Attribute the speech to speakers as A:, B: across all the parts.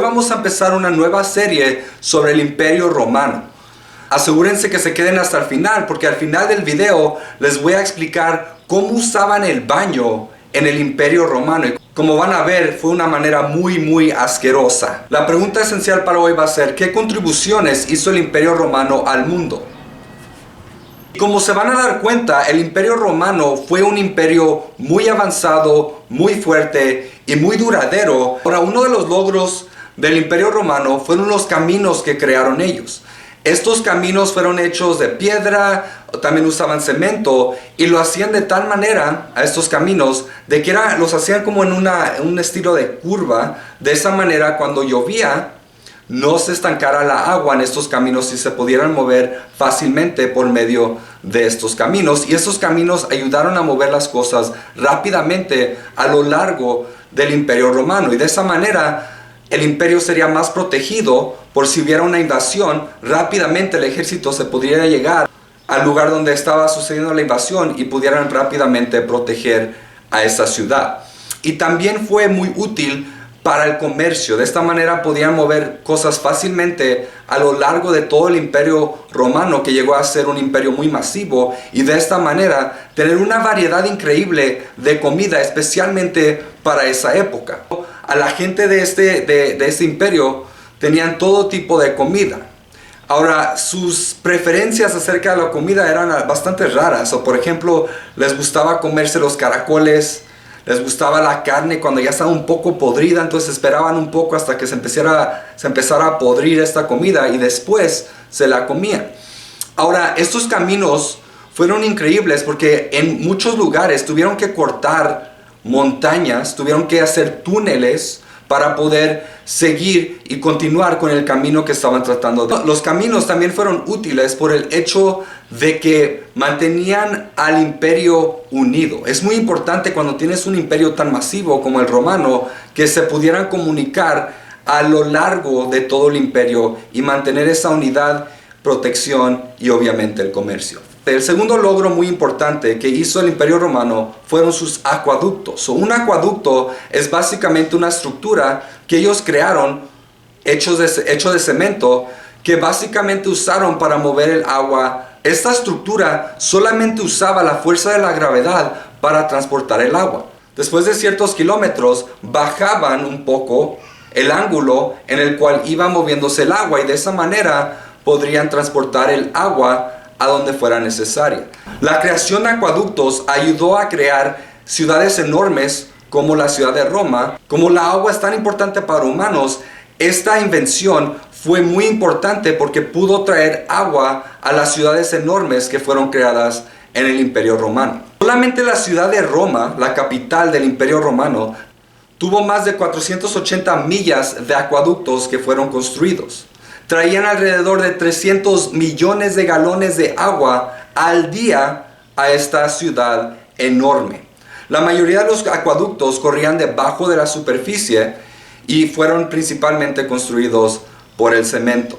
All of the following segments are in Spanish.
A: vamos a empezar una nueva serie sobre el Imperio Romano. Asegúrense que se queden hasta el final, porque al final del video les voy a explicar cómo usaban el baño en el Imperio Romano. Y como van a ver, fue una manera muy asquerosa. La pregunta esencial para hoy va a ser: ¿qué contribuciones hizo el Imperio Romano al mundo? Y como se van a dar cuenta, el Imperio Romano fue un imperio muy avanzado, muy fuerte y muy duradero. Ahora, uno de los logros del Imperio Romano fueron los caminos que crearon ellos. Estos caminos fueron hechos de piedra, también usaban cemento, y lo hacían de tal manera, a estos caminos, de que los hacían como en un estilo de curva. De esa manera, cuando llovía, no se estancara la agua en estos caminos y se pudieran mover fácilmente por medio de estos caminos. Y estos caminos ayudaron a mover las cosas rápidamente a lo largo del Imperio Romano. Y de esa manera, el imperio sería más protegido por si hubiera una invasión. Rápidamente el ejército se pudiera llegar al lugar donde estaba sucediendo la invasión y pudieran rápidamente proteger a esa ciudad. Y también fue muy útil para el comercio. De esta manera podían mover cosas fácilmente a lo largo de todo el Imperio Romano, que llegó a ser un imperio muy masivo, y de esta manera tener una variedad increíble de comida, especialmente para esa época. A la gente de este imperio tenían todo tipo de comida. Ahora, sus preferencias acerca de la comida eran bastante raras. O por ejemplo, les gustaba comerse los caracoles, les gustaba la carne cuando ya estaba un poco podrida, entonces esperaban un poco hasta que se empezara a podrir esta comida y después se la comían. Ahora, estos caminos fueron increíbles porque en muchos lugares tuvieron que cortar montañas, tuvieron que hacer túneles para poder seguir y continuar con el camino que estaban tratando de. Los caminos también fueron útiles por el hecho de que mantenían al imperio unido. Es muy importante cuando tienes un imperio tan masivo como el romano, que se pudieran comunicar a lo largo de todo el imperio y mantener esa unidad, protección y obviamente el comercio. El segundo logro muy importante que hizo el Imperio Romano fueron sus acueductos. Un acueducto es básicamente una estructura que ellos crearon hecho de cemento, que básicamente usaron para mover el agua. Esta estructura solamente usaba la fuerza de la gravedad para transportar el agua. Después de ciertos kilómetros bajaban un poco el ángulo en el cual iba moviéndose el agua, y de esa manera podrían transportar el agua a donde fuera necesaria. La creación de acueductos ayudó a crear ciudades enormes como la ciudad de Roma. Como la agua es tan importante para humanos, esta invención fue muy importante porque pudo traer agua a las ciudades enormes que fueron creadas en el Imperio Romano. Solamente la ciudad de Roma, la capital del Imperio Romano, tuvo más de 480 millas de acueductos que fueron construidos. Traían alrededor de 300 millones de galones de agua al día a esta ciudad enorme. La mayoría de los acueductos corrían debajo de la superficie y fueron principalmente construidos por el cemento.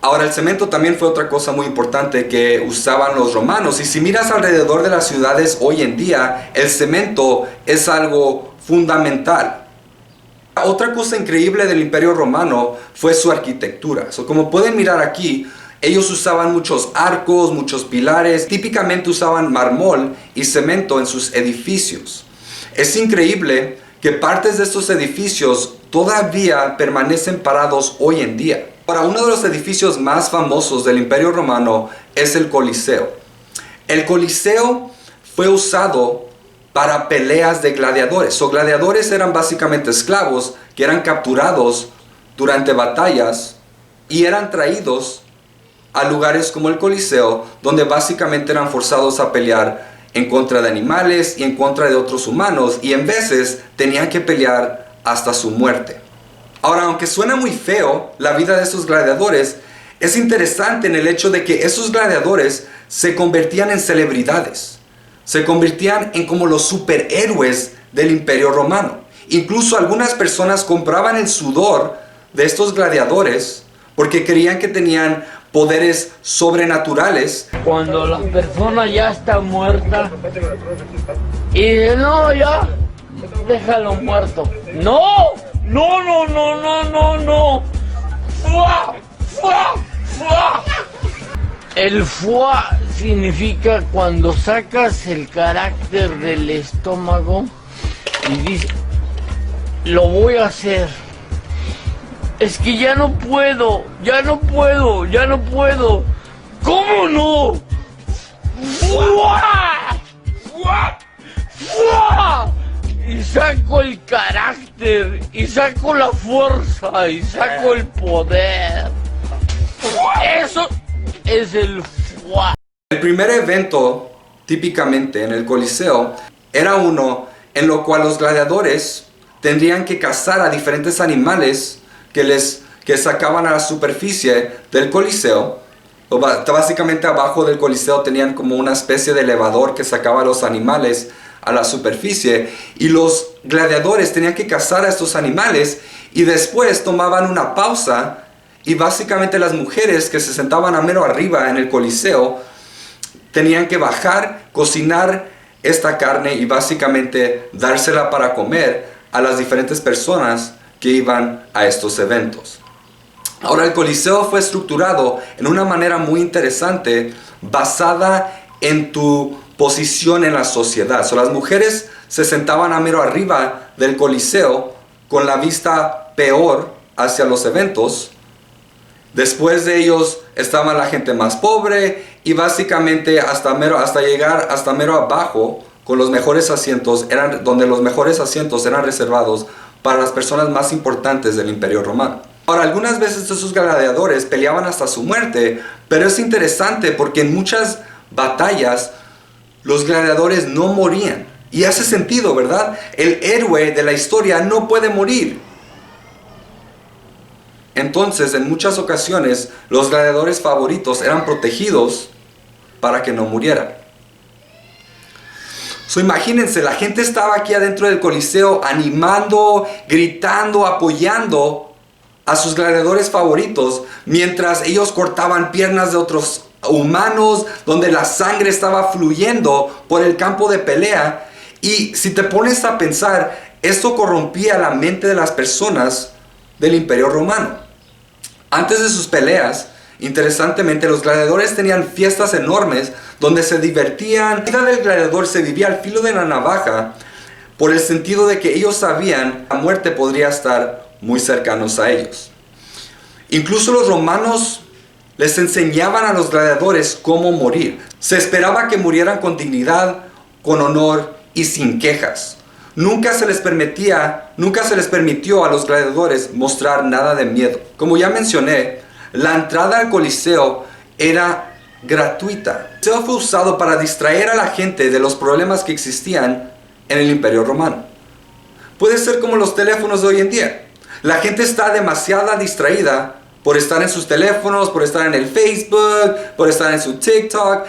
A: Ahora, el cemento también fue otra cosa muy importante que usaban los romanos. Y si miras alrededor de las ciudades hoy en día, el cemento es algo fundamental. Otra cosa increíble del Imperio Romano fue su arquitectura. Como pueden mirar aquí, ellos usaban muchos arcos, muchos pilares. Típicamente usaban mármol y cemento en sus edificios. Es increíble que partes de estos edificios todavía permanecen parados hoy en día. Ahora, uno de los edificios más famosos del Imperio Romano es el Coliseo. El Coliseo fue usado para peleas de gladiadores. Gladiadores eran básicamente esclavos que eran capturados durante batallas y eran traídos a lugares como el Coliseo, donde básicamente eran forzados a pelear en contra de animales y en contra de otros humanos, y en veces tenían que pelear hasta su muerte. Ahora, aunque suena muy feo la vida de estos gladiadores, es interesante en el hecho de que esos gladiadores se convertían en celebridades. Se convertían en como los superhéroes del Imperio Romano. Incluso algunas personas compraban el sudor de estos gladiadores porque creían que tenían poderes sobrenaturales.
B: Cuando la persona ya está muerta y dice, no, ya, déjalo muerto. ¡No! No, no, no, no, no, no. ¡Fua! ¡Fua! ¡Fua! El foie significa cuando sacas el carácter del estómago y dices, lo voy a hacer. Es que ya no puedo, ya no puedo, ya no puedo. ¿Cómo no? ¡Fua! ¡Fua! ¡Fua! Y saco el carácter, y saco la fuerza, y saco el poder. Eso es el foie.
A: El primer evento, típicamente en el Coliseo, era uno en lo cual los gladiadores tendrían que cazar a diferentes animales que sacaban a la superficie del Coliseo. Básicamente abajo del Coliseo tenían como una especie de elevador que sacaba a los animales a la superficie, y los gladiadores tenían que cazar a estos animales y después tomaban una pausa, y básicamente las mujeres que se sentaban a mero arriba en el Coliseo tenían que bajar, cocinar esta carne y básicamente dársela para comer a las diferentes personas que iban a estos eventos. Ahora, el Coliseo fue estructurado en una manera muy interesante, basada en tu posición en la sociedad. Las mujeres se sentaban a mero arriba del Coliseo con la vista peor hacia los eventos. Después de ellos estaba la gente más pobre, y básicamente hasta llegar hasta mero abajo con los mejores asientos, donde los mejores asientos eran reservados para las personas más importantes del Imperio Romano. Ahora, algunas veces esos gladiadores peleaban hasta su muerte, pero es interesante porque en muchas batallas los gladiadores no morían. Y hace sentido, ¿verdad? El héroe de la historia no puede morir. Entonces, en muchas ocasiones, los gladiadores favoritos eran protegidos para que no murieran. Imagínense, la gente estaba aquí adentro del Coliseo animando, gritando, apoyando a sus gladiadores favoritos, mientras ellos cortaban piernas de otros humanos, donde la sangre estaba fluyendo por el campo de pelea. Y si te pones a pensar, esto corrompía la mente de las personas del Imperio Romano. Antes de sus peleas, interesantemente, los gladiadores tenían fiestas enormes donde se divertían. La vida del gladiador se vivía al filo de la navaja, por el sentido de que ellos sabían que la muerte podría estar muy cercanos a ellos. Incluso los romanos les enseñaban a los gladiadores cómo morir. Se esperaba que murieran con dignidad, con honor y sin quejas. Nunca se les permitió a los gladiadores mostrar nada de miedo. Como ya mencioné, la entrada al Coliseo era gratuita. El Coliseo fue usado para distraer a la gente de los problemas que existían en el Imperio Romano. Puede ser como los teléfonos de hoy en día. La gente está demasiado distraída por estar en sus teléfonos, por estar en el Facebook, por estar en su TikTok.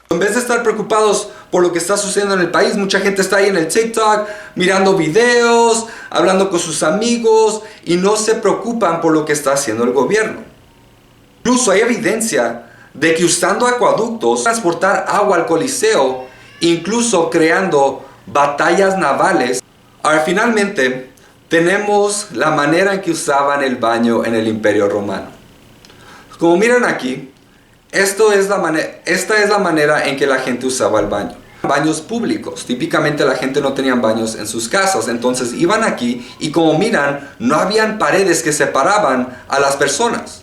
A: En vez de estar preocupados por lo que está sucediendo en el país, mucha gente está ahí en el TikTok, mirando videos, hablando con sus amigos, y no se preocupan por lo que está haciendo el gobierno. Incluso hay evidencia de que usando acueductos, transportar agua al Coliseo, incluso creando batallas navales. Ahora, finalmente, tenemos la manera en que usaban el baño en el Imperio Romano. Como miran aquí, esta es la manera en que la gente usaba el baño. Baños públicos. Típicamente la gente no tenía baños en sus casas, entonces iban aquí y, como miran, no habían paredes que separaban a las personas.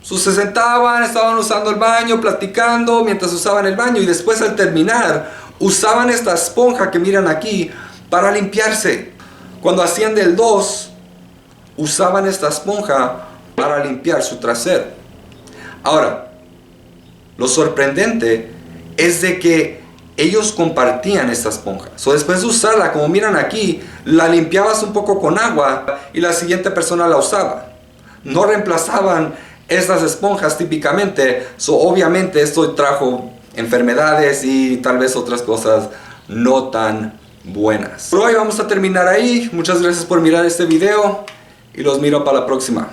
A: Se sentaban, estaban usando el baño, platicando mientras usaban el baño, y después, al terminar, usaban esta esponja que miran aquí para limpiarse. Cuando hacían del 2, usaban esta esponja para limpiar su trasero. Ahora, lo sorprendente es de que ellos compartían esta esponja. Después de usarla, como miran aquí, la limpiabas un poco con agua y la siguiente persona la usaba. No reemplazaban estas esponjas típicamente. Obviamente esto trajo enfermedades y tal vez otras cosas no tan buenas. Por hoy vamos a terminar ahí. Muchas gracias por mirar este video y los miro para la próxima.